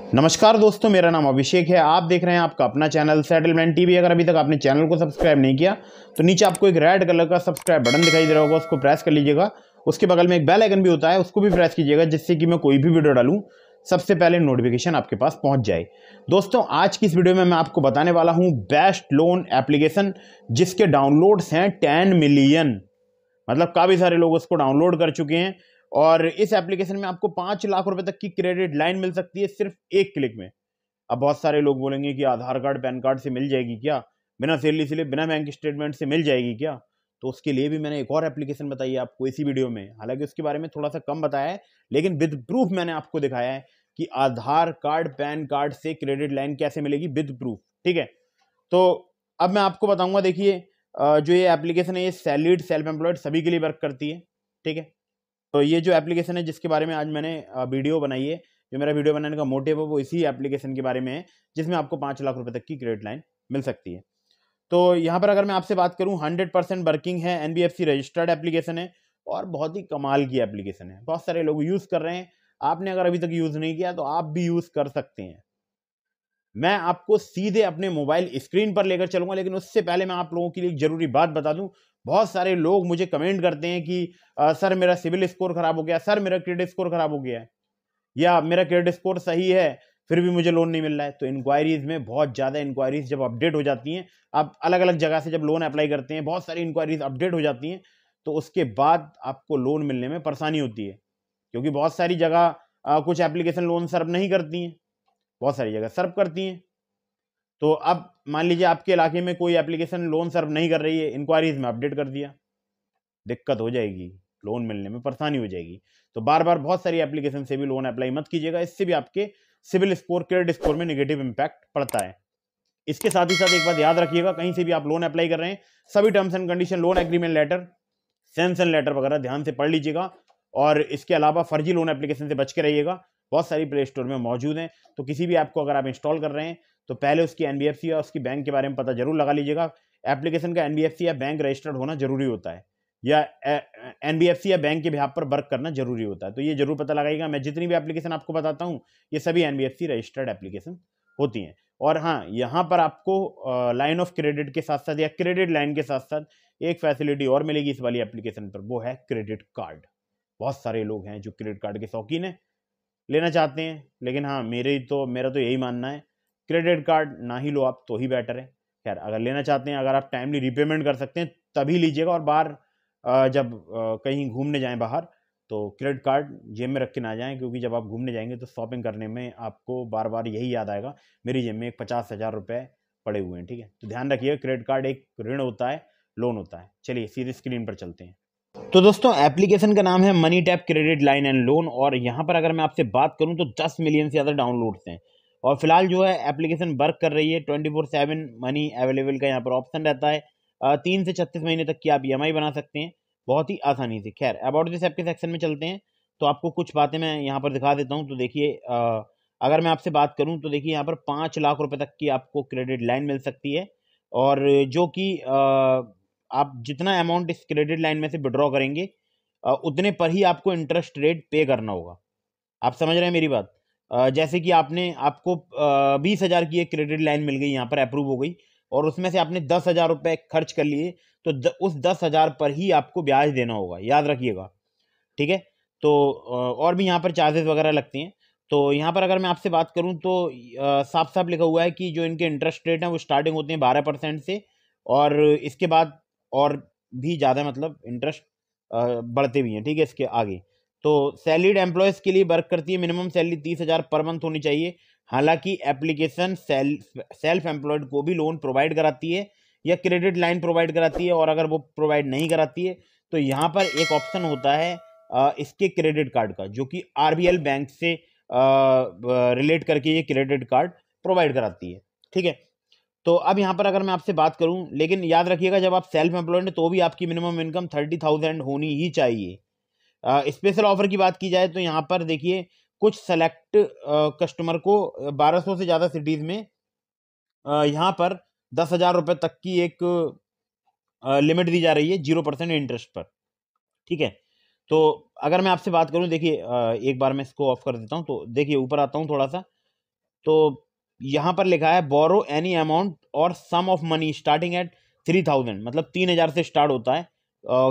नमस्कार दोस्तों, मेरा नाम अभिषेक है। आप देख रहे हैं आपका अपना चैनल सेटलमेंट टीवी। अगर अभी तक आपने चैनल को सब्सक्राइब नहीं किया तो नीचे आपको एक रेड कलर का सब्सक्राइब बटन दिखाई दे रहा होगा, उसको प्रेस कर लीजिएगा। उसके बगल में एक बेल आइकन भी होता है, उसको भी प्रेस कीजिएगा, जिससे कि मैं कोई भी वीडियो डालूं सबसे पहले नोटिफिकेशन आपके पास पहुंच जाए। दोस्तों, आज की इस वीडियो में मैं आपको बताने वाला हूं बेस्ट लोन एप्लीकेशन, जिसके डाउनलोड्स हैं 10 मिलियन। मतलब काफ़ी सारे लोग उसको डाउनलोड कर चुके हैं। और इस एप्लीकेशन में आपको 5 लाख रुपए तक की क्रेडिट लाइन मिल सकती है सिर्फ एक क्लिक में। अब बहुत सारे लोग बोलेंगे कि आधार कार्ड पैन कार्ड से मिल जाएगी क्या, बिना सैलरी स्लिप बिना बैंक स्टेटमेंट से मिल जाएगी क्या। तो उसके लिए भी मैंने एक और एप्लीकेशन बताई है आपको इसी वीडियो में। हालांकि उसके बारे में थोड़ा सा कम बताया है, लेकिन विद प्रूफ मैंने आपको दिखाया है कि आधार कार्ड पैन कार्ड से क्रेडिट लाइन कैसे मिलेगी विद प्रूफ। ठीक है, तो अब मैं आपको बताऊंगा। देखिए, जो ये एप्लीकेशन है ये सैलरीड सेल्फ एम्प्लॉयड सभी के लिए वर्क करती है। ठीक है, तो ये जो एप्लीकेशन है जिसके बारे में आज मैंने वीडियो बनाई है, जो मेरा वीडियो बनाने का मोटिव है वो इसी एप्लीकेशन के बारे में है, जिसमें आपको 5 लाख रुपए तक की क्रेडिट लाइन मिल सकती है। तो यहाँ पर अगर मैं आपसे बात करूँ, 100% वर्किंग है, एनबीएफसी रजिस्टर्ड एप्लीकेशन है और बहुत ही कमाल की एप्लीकेशन है। बहुत सारे लोग यूज़ कर रहे हैं। आपने अगर अभी तक यूज़ नहीं किया तो आप भी यूज़ कर सकते हैं। मैं आपको सीधे अपने मोबाइल स्क्रीन पर लेकर चलूंगा, लेकिन उससे पहले मैं आप लोगों के लिए एक जरूरी बात बता दूं। बहुत सारे लोग मुझे कमेंट करते हैं कि सर मेरा सिविल स्कोर खराब हो गया, सर मेरा क्रेडिट स्कोर खराब हो गया है, या मेरा क्रेडिट स्कोर सही है फिर भी मुझे लोन नहीं मिल रहा है। तो इंक्वायरीज में बहुत ज़्यादा इंक्वायरीज जब अपडेट हो जाती हैं, आप अलग अलग जगह से जब लोन अप्लाई करते हैं, बहुत सारी इंक्वायरीज अपडेट हो जाती हैं, तो उसके बाद आपको लोन मिलने में परेशानी होती है। क्योंकि बहुत सारी जगह कुछ एप्लीकेशन लोन सर्व नहीं करती हैं, बहुत सारी जगह सर्व करती हैं। तो अब मान लीजिए आपके इलाके में कोई एप्लीकेशन लोन सर्व नहीं कर रही है, इंक्वायरीज में अपडेट कर दिया, दिक्कत हो जाएगी, लोन मिलने में परेशानी हो जाएगी। तो बार बार बहुत सारी एप्लीकेशन से भी लोन अप्लाई मत कीजिएगा, इससे भी आपके सिविल स्कोर क्रेडिट स्कोर में नेगेटिव इंपैक्ट पड़ता है। इसके साथ ही साथ एक बात याद रखिएगा, कहीं से भी आप लोन अप्लाई कर रहे हैं, सभी terms and condition, loan agreement letter, sanction letter वगैरह ध्यान से पढ़ लीजिएगा। और इसके अलावा फर्जी लोन एप्लीकेशन से बच के रहिएगा। बहुत सारी प्ले स्टोर में मौजूद हैं, तो किसी भी ऐप को अगर आप इंस्टॉल कर रहे हैं तो पहले उसकी एनबीएफसी या उसकी बैंक के बारे में पता जरूर लगा लीजिएगा। एप्लीकेशन का एनबीएफसी या बैंक रजिस्टर्ड होना जरूरी होता है, या एनबीएफसी या बैंक के बिहाफ पर वर्क करना जरूरी होता है। तो ये जरूर पता लगाइएगा। मैं जितनी भी एप्लीकेशन आपको बताता हूँ ये सभी एनबीएफसी रजिस्टर्ड एप्लीकेशन होती हैं। और हाँ, यहाँ पर आपको लाइन ऑफ क्रेडिट के साथ साथ या क्रेडिट लाइन के साथ साथ एक फैसिलिटी और मिलेगी इस वाली एप्लीकेशन पर, वो है क्रेडिट कार्ड। बहुत सारे लोग हैं जो क्रेडिट कार्ड के शौकीन हैं, लेना चाहते हैं, लेकिन हाँ मेरा तो यही मानना है क्रेडिट कार्ड ना ही लो आप तो ही बेटर है। खैर, अगर लेना चाहते हैं, अगर आप टाइमली रीपेमेंट कर सकते हैं तभी लीजिएगा। और बाहर जब कहीं घूमने जाएं बाहर, तो क्रेडिट कार्ड जेब में रख के ना जाएं, क्योंकि जब आप घूमने जाएंगे तो शॉपिंग करने में आपको बार बार यही याद आएगा, मेरी जेब में एक 50,000 रुपये पड़े हुए हैं। ठीक है, तो ध्यान रखिएगा, क्रेडिट कार्ड एक ऋण होता है, लोन होता है। चलिए सीधे स्क्रीन पर चलते हैं। तो दोस्तों, एप्लीकेशन का नाम है money tap credit line and loan, और यहाँ पर अगर मैं आपसे बात करूँ तो 10 मिलियन से ज़्यादा डाउनलोड्स हैं। और फिलहाल जो है एप्लीकेशन वर्क कर रही है, 24/7 मनी अवेलेबल का यहाँ पर ऑप्शन रहता है। 3 से 36 महीने तक की आप ईएमआई बना सकते हैं बहुत ही आसानी से। खैर, अबाउट दिस ऐप के सेक्शन में चलते हैं, तो आपको कुछ बातें मैं यहाँ पर दिखा देता हूँ। तो देखिए, अगर मैं आपसे बात करूँ तो देखिए यहाँ पर 5 लाख रुपए तक की आपको क्रेडिट लाइन मिल सकती है। और जो कि आप जितना अमाउंट इस क्रेडिट लाइन में से विड्रॉ करेंगे उतने पर ही आपको इंटरेस्ट रेट पे करना होगा। आप समझ रहे हैं मेरी बात? जैसे कि आपको 20,000 की एक क्रेडिट लाइन मिल गई, यहाँ पर अप्रूव हो गई, और उसमें से आपने 10,000 रुपये खर्च कर लिए, तो उस 10,000 पर ही आपको ब्याज देना होगा, याद रखिएगा। ठीक है, तो और भी यहाँ पर चार्जेस वगैरह लगती हैं। तो यहाँ पर अगर मैं आपसे बात करूँ तो साफ साफ लिखा हुआ है कि जो इनके इंटरेस्ट रेट हैं वो स्टार्टिंग होते हैं 12% से, और इसके बाद और भी ज़्यादा मतलब इंटरेस्ट बढ़ते भी हैं। ठीक है, इसके आगे तो सैलरीड एम्प्लॉयज़ के लिए वर्क करती है। मिनिमम सैलरी 30,000 पर मंथ होनी चाहिए। हालांकि एप्लीकेशन सेल्फ एम्प्लॉयड को भी लोन प्रोवाइड कराती है या क्रेडिट लाइन प्रोवाइड कराती है, और अगर वो प्रोवाइड नहीं कराती है तो यहाँ पर एक ऑप्शन होता है इसके क्रेडिट कार्ड का, जो कि आरबीएल बैंक से रिलेट करके ये क्रेडिट कार्ड प्रोवाइड कराती है। ठीक है, तो अब यहाँ पर अगर मैं आपसे बात करूं, लेकिन याद रखिएगा जब आप सेल्फ एम्प्लॉयड हैं तो भी आपकी मिनिमम इनकम 30,000 होनी ही चाहिए। स्पेशल ऑफर की बात की जाए तो यहाँ पर देखिए, कुछ सेलेक्ट कस्टमर को 1200 से ज़्यादा सिटीज़ में यहाँ पर 10,000 रुपये तक की एक लिमिट दी जा रही है 0% इंटरेस्ट पर। ठीक है, तो अगर मैं आपसे बात करूं, देखिए एक बार मैं इसको ऑफ कर देता हूं, तो देखिए ऊपर आता हूं थोड़ा सा, तो यहाँ पर लिखा है बोरो एनी अमाउंट और सम ऑफ मनी स्टार्टिंग एट 3000, मतलब 3000 से स्टार्ट होता है।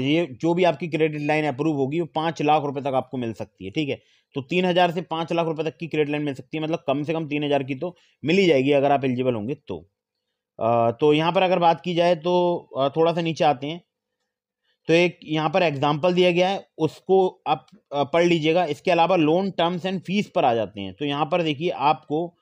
ये जो भी आपकी क्रेडिट लाइन अप्रूव होगी वो 5 लाख रुपए तक आपको मिल सकती है, ठीक है। तो 3000 से 5 लाख रुपए तक की क्रेडिट लाइन मिल सकती है, मतलब कम से कम 3000 की तो मिल ही जाएगी अगर आप एलिजिबल होंगे तो। तो यहाँ पर अगर बात की जाए तो थोड़ा सा नीचे आते हैं, तो एक यहाँ पर एग्जाम्पल दिया गया है, उसको आप पढ़ लीजिएगा। इसके अलावा लोन टर्म्स एंड फीस पर आ जाते हैं। तो यहाँ पर देखिए आपको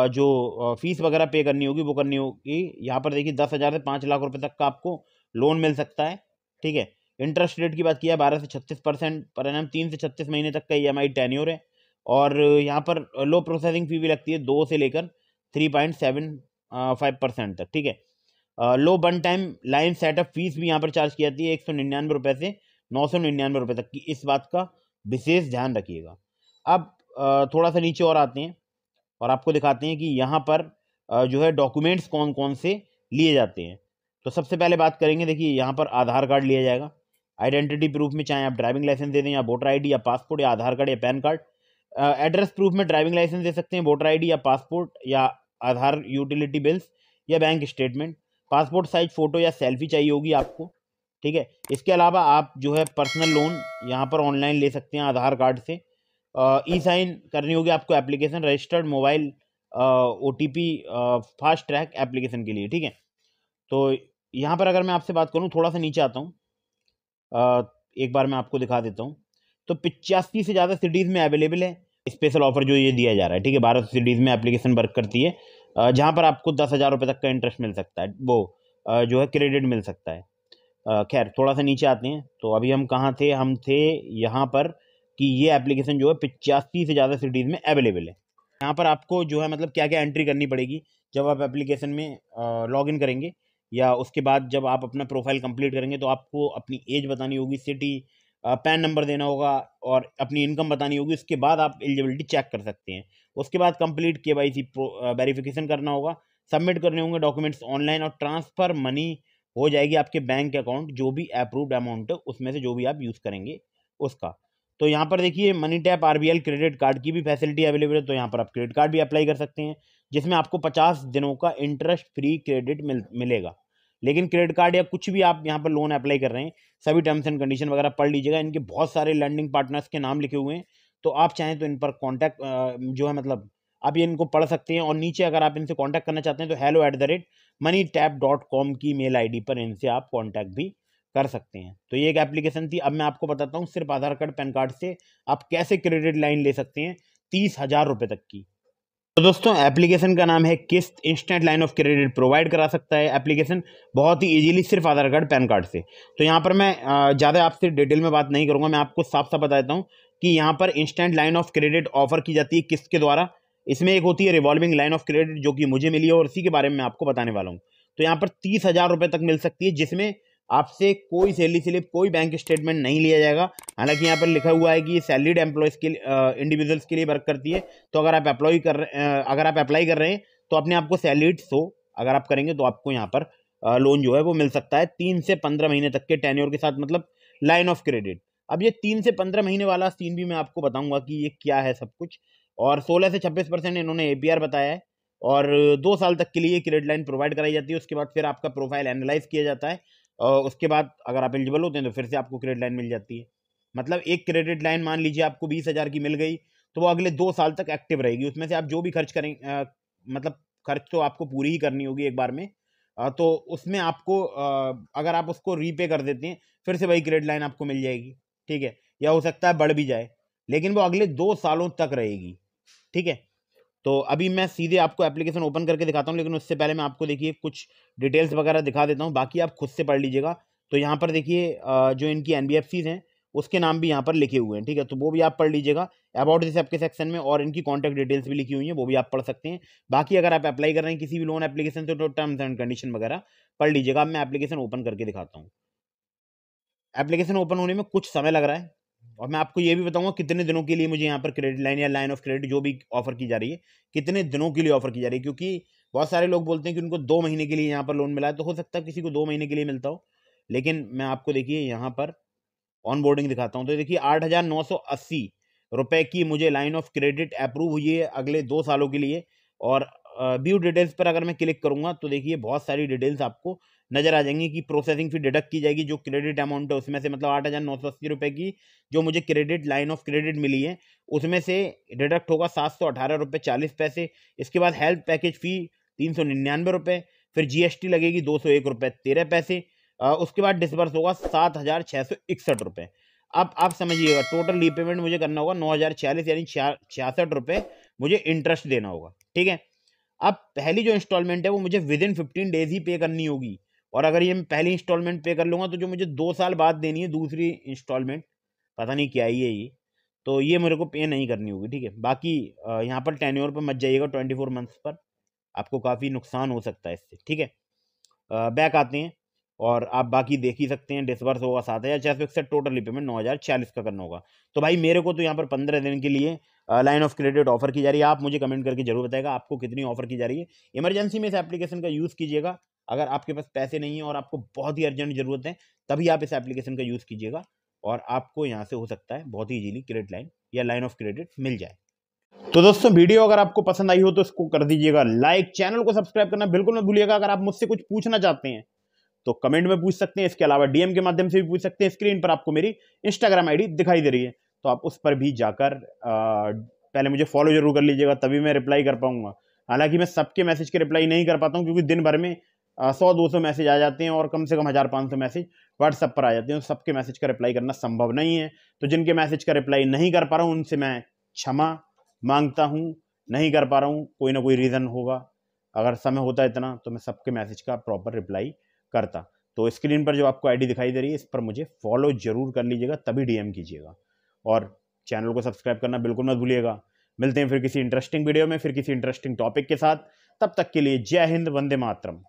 जो फीस वगैरह पे करनी होगी वो करनी होगी। यहाँ पर देखिए 10,000 से 5 लाख रुपए तक का आपको लोन मिल सकता है, ठीक है। इंटरेस्ट रेट की बात की है 12 से 36% पर एनम, 3 से 36 महीने तक का EMI टेन्योर है। और यहाँ पर लो प्रोसेसिंग फी भी लगती है 2 से लेकर 3.75% तक, ठीक है। लो one time line setup fees भी यहाँ पर चार्ज की जाती है 199 रुपये से 999 रुपये तक की, इस बात का विशेष ध्यान रखिएगा। अब थोड़ा सा नीचे और आते हैं और आपको दिखाते हैं कि यहाँ पर जो है डॉक्यूमेंट्स कौन कौन से लिए जाते हैं। तो सबसे पहले बात करेंगे, देखिए यहाँ पर आधार कार्ड लिया जाएगा। आइडेंटिटी प्रूफ में चाहे आप ड्राइविंग लाइसेंस दे दें या वोटर ID या पासपोर्ट या आधार कार्ड या पैन कार्ड। एड्रेस प्रूफ में ड्राइविंग लाइसेंस दे सकते हैं, वोटर ID या पासपोर्ट या आधार यूटिलिटी बिल्स या bank statement. Passport size photo या सेल्फी चाहिए होगी आपको, ठीक है। इसके अलावा आप जो है पर्सनल लोन यहाँ पर ऑनलाइन ले सकते हैं आधार कार्ड से। ई साइन करनी होगी आपको application, registered mobile OTP fast track application के लिए, ठीक है। तो यहाँ पर अगर मैं आपसे बात करूँ, थोड़ा सा नीचे आता हूँ, एक बार मैं आपको दिखा देता हूँ। तो 85 से ज़्यादा सिटीज़ में अवेलेबल है स्पेशल ऑफर जो ये दिया जा रहा है, ठीक है। 12 सिटीज़ में एप्लीकेशन वर्क करती है, जहाँ पर आपको 10,000 रुपये तक का इंटरेस्ट मिल सकता है, वो जो है क्रेडिट मिल सकता है। खैर थोड़ा सा नीचे आते हैं, तो अभी हम कहाँ थे, हम थे यहाँ पर कि ये एप्लीकेशन जो है 85 से ज़्यादा सिटीज़ में अवेलेबल है। यहाँ पर आपको जो है मतलब क्या क्या एंट्री करनी पड़ेगी जब आप एप्लीकेशन में लॉगिन करेंगे, या उसके बाद जब आप अपना प्रोफाइल कंप्लीट करेंगे तो आपको अपनी एज बतानी होगी, सिटी, पैन नंबर देना होगा और अपनी इनकम बतानी होगी। उसके बाद आप एलिजिबिलिटी चेक कर सकते हैं। उसके बाद कंप्लीट KYC वेरिफिकेशन करना होगा, सबमिट करने होंगे डॉक्यूमेंट्स ऑनलाइन और ट्रांसफ़र मनी हो जाएगी आपके बैंक अकाउंट, जो भी अप्रूव्ड अमाउंट है उसमें से जो भी आप यूज़ करेंगे उसका। तो यहाँ पर देखिए money tap RBL credit card की भी फैसिलिटी अवेलेबल है। तो यहाँ पर आप क्रेडिट कार्ड भी अप्लाई कर सकते हैं, जिसमें आपको 50 दिनों का इंटरेस्ट फ्री क्रेडिट मिलेगा। लेकिन क्रेडिट कार्ड या कुछ भी आप यहाँ पर लोन अप्लाई कर रहे हैं, सभी टर्म्स एंड कंडीशन वगैरह पढ़ लीजिएगा। इनके बहुत सारे लैंडिंग पार्टनर्स के नाम लिखे हुए हैं, तो आप चाहें तो इन पर कॉन्टैक्ट जो है मतलब आप ये इनको पढ़ सकते हैं। और नीचे अगर आप इनसे कॉन्टैक्ट करना चाहते हैं तो hello@moneytap.com की मेल ID पर इनसे आप कॉन्टैक्ट भी कर सकते हैं। तो ये एक एप्लीकेशन थी। अब मैं आपको बताता हूँ सिर्फ आधार कार्ड पैन कार्ड से आप कैसे क्रेडिट लाइन ले सकते हैं 30,000 रुपये तक की। तो दोस्तों एप्लीकेशन का नाम है किस्त, instant line of credit provide करा सकता है एप्लीकेशन बहुत ही इजीली सिर्फ आधार कार्ड पैन कार्ड से। तो यहाँ पर मैं ज़्यादा आपसे डिटेल में बात नहीं करूँगा, मैं आपको साफ साफ बता देता हूँ कि यहाँ पर instant line of credit offer की जाती है किस्त के द्वारा। इसमें एक होती है रिवॉल्विंग लाइन ऑफ क्रेडिट जो कि मुझे मिली है और इसी के बारे में मैं आपको बताने वाला हूँ। तो यहाँ पर 30,000 रुपये तक मिल सकती है, जिसमें आपसे कोई सैलरी स्लिप, कोई बैंक स्टेटमेंट नहीं लिया जाएगा। हालांकि यहाँ पर लिखा हुआ है कि सैलरीड एम्प्लॉयज़ के इंडिविजुअल्स के लिए वर्क करती है। तो अगर आप अप्लाई कर रहे हैं तो अपने आप को सैलरीड शो अगर आप करेंगे तो आपको यहाँ पर लोन जो है वो मिल सकता है 3 से 15 महीने तक के टेन्योर के साथ, मतलब लाइन ऑफ क्रेडिट। अब ये 3 से 15 महीने वाला सीन भी मैं आपको बताऊंगा कि ये क्या है सब कुछ। और 16 से 26% इन्होंने APR बताया है और 2 साल तक के लिए क्रेडिट लाइन प्रोवाइड कराई जाती है। उसके बाद फिर आपका प्रोफाइल एनालाइज किया जाता है और उसके बाद अगर आप एलिजिबल होते हैं तो फिर से आपको क्रेडिट लाइन मिल जाती है। मतलब एक क्रेडिट लाइन मान लीजिए आपको 20,000 की मिल गई तो वो अगले 2 साल तक एक्टिव रहेगी। उसमें से आप जो भी खर्च करें मतलब खर्च तो आपको पूरी ही करनी होगी एक बार में। तो उसमें आपको अगर आप उसको रीपे कर देते हैं फिर से वही क्रेडिट लाइन आपको मिल जाएगी, ठीक है। या हो सकता है बढ़ भी जाए, लेकिन वो अगले 2 सालों तक रहेगी, ठीक है। तो अभी मैं सीधे आपको एप्लीकेशन ओपन करके दिखाता हूँ, लेकिन उससे पहले मैं आपको देखिए कुछ डिटेल्स वगैरह दिखा देता हूँ, बाकी आप खुद से पढ़ लीजिएगा। तो यहाँ पर देखिए जो इनकी NBFCs हैं उसके नाम भी यहाँ पर लिखे हुए हैं, ठीक है। तो वो भी आप पढ़ लीजिएगा अबाउट दिस ऐप के सेक्शन में, और इनकी कॉन्टैक्ट डिटेल्स भी लिखी हुई हैं, वो भी आप पढ़ सकते हैं। बाकी अगर आप अप्लाई कर रहे हैं किसी भी लोन एप्लीकेशन से तो टर्म्स एंड कंडीशन वगैरह पढ़ लीजिएगा। अब मैं एप्लीकेशन ओपन करके दिखाता हूँ। एप्लीकेशन ओपन होने में कुछ समय लग रहा है और मैं आपको ये भी बताऊंगा कितने दिनों के लिए मुझे यहाँ पर क्रेडिट लाइन या लाइन ऑफ क्रेडिट जो भी ऑफर की जा रही है कितने दिनों के लिए ऑफर की जा रही है। क्योंकि बहुत सारे लोग बोलते हैं कि उनको 2 महीने के लिए यहाँ पर लोन मिला है, तो हो सकता है किसी को 2 महीने के लिए मिलता हो, लेकिन मैं आपको देखिए यहाँ पर ऑन बोर्डिंग दिखाता हूँ। तो देखिए 8,980 रुपये की मुझे लाइन ऑफ क्रेडिट अप्रूव हुई है अगले 2 सालों के लिए। और व्यू डिटेल्स पर अगर मैं क्लिक करूंगा तो देखिए बहुत सारी डिटेल्स आपको नजर आ जाएंगी कि प्रोसेसिंग फी डिडक्ट की जाएगी, जो क्रेडिट अमाउंट है उसमें से, मतलब 8,980 रुपये की जो मुझे क्रेडिट लाइन ऑफ क्रेडिट मिली है उसमें से डिडक्ट होगा 718 रुपये 40 पैसे। इसके बाद हेल्थ पैकेज फी 399 रुपये, फिर GST लगेगी 201 रुपये 13 पैसे। उसके बाद डिसबर्स होगा 7,661 रुपये। अब आप समझिएगा टोटल रीपेमेंट मुझे करना होगा 9,046 यानी 66 रुपये मुझे इंटरेस्ट देना होगा। ठीक है, अब पहली जो इंस्टॉलमेंट है वो मुझे विद इन 15 डेज ही पे करनी होगी, और अगर ये मैं पहली इंस्टॉलमेंट पे कर लूँगा तो जो मुझे 2 साल बाद देनी है दूसरी इंस्टॉलमेंट, पता नहीं क्या ही है ये, तो ये मेरे को पे नहीं करनी होगी। ठीक है, बाकी यहाँ पर टेन्योर पर मत जाइएगा, 24 मंथ्स पर आपको काफ़ी नुकसान हो सकता है इससे। ठीक है, बैक आते हैं और आप बाकी देख ही सकते हैं। डिसबर्स होगा 7,661, टोटल रीपेमेंट 9,046 का करना होगा। तो भाई मेरे को तो यहाँ पर 15 दिन के लिए लाइन ऑफ क्रेडिट ऑफर की जा रही है। आप मुझे कमेंट करके जरूर बताएगा आपको कितनी ऑफर की जा रही है। इमरजेंसी में इस एप्लीकेशन का यूज़ कीजिएगा, अगर आपके पास पैसे नहीं है और आपको बहुत ही अर्जेंट जरूरत है तभी आप इस एप्लीकेशन का यूज़ कीजिएगा, और आपको यहाँ से हो सकता है बहुत ही इजीली क्रेडिट लाइन या लाइन ऑफ क्रेडिट मिल जाए। तो दोस्तों वीडियो अगर आपको पसंद आई हो तो इसको कर दीजिएगा लाइक, चैनल को सब्सक्राइब करना बिल्कुल मत भूलिएगा। अगर आप मुझसे कुछ पूछना चाहते हैं तो कमेंट में पूछ सकते हैं, इसके अलावा DM के माध्यम से भी पूछ सकते हैं। स्क्रीन पर आपको मेरी Instagram ID दिखाई दे रही है, तो आप उस पर भी जाकर पहले मुझे फॉलो जरूर कर लीजिएगा, तभी मैं रिप्लाई कर पाऊंगा। हालांकि मैं सबके मैसेज के रिप्लाई नहीं कर पाता हूं क्योंकि दिन भर में 100-200 मैसेज आ जाते हैं और कम से कम 1,000-500 मैसेज व्हाट्सएप पर आ जाते हैं, तो सबके मैसेज का रिप्लाई करना संभव नहीं है। तो जिनके मैसेज का रिप्लाई नहीं कर पा रहा हूँ उनसे मैं क्षमा मांगता हूँ, नहीं कर पा रहा हूँ, कोई ना कोई रीज़न होगा। अगर समय होता इतना तो मैं सबके मैसेज का प्रॉपर रिप्लाई करता। तो स्क्रीन पर जो आपको ID दिखाई दे रही है इस पर मुझे फॉलो जरूर कर लीजिएगा, तभी DM कीजिएगा, और चैनल को सब्सक्राइब करना बिल्कुल मत भूलिएगा। मिलते हैं फिर किसी इंटरेस्टिंग वीडियो में, फिर किसी इंटरेस्टिंग टॉपिक के साथ। तब तक के लिए जय हिंद, वंदे मातरम।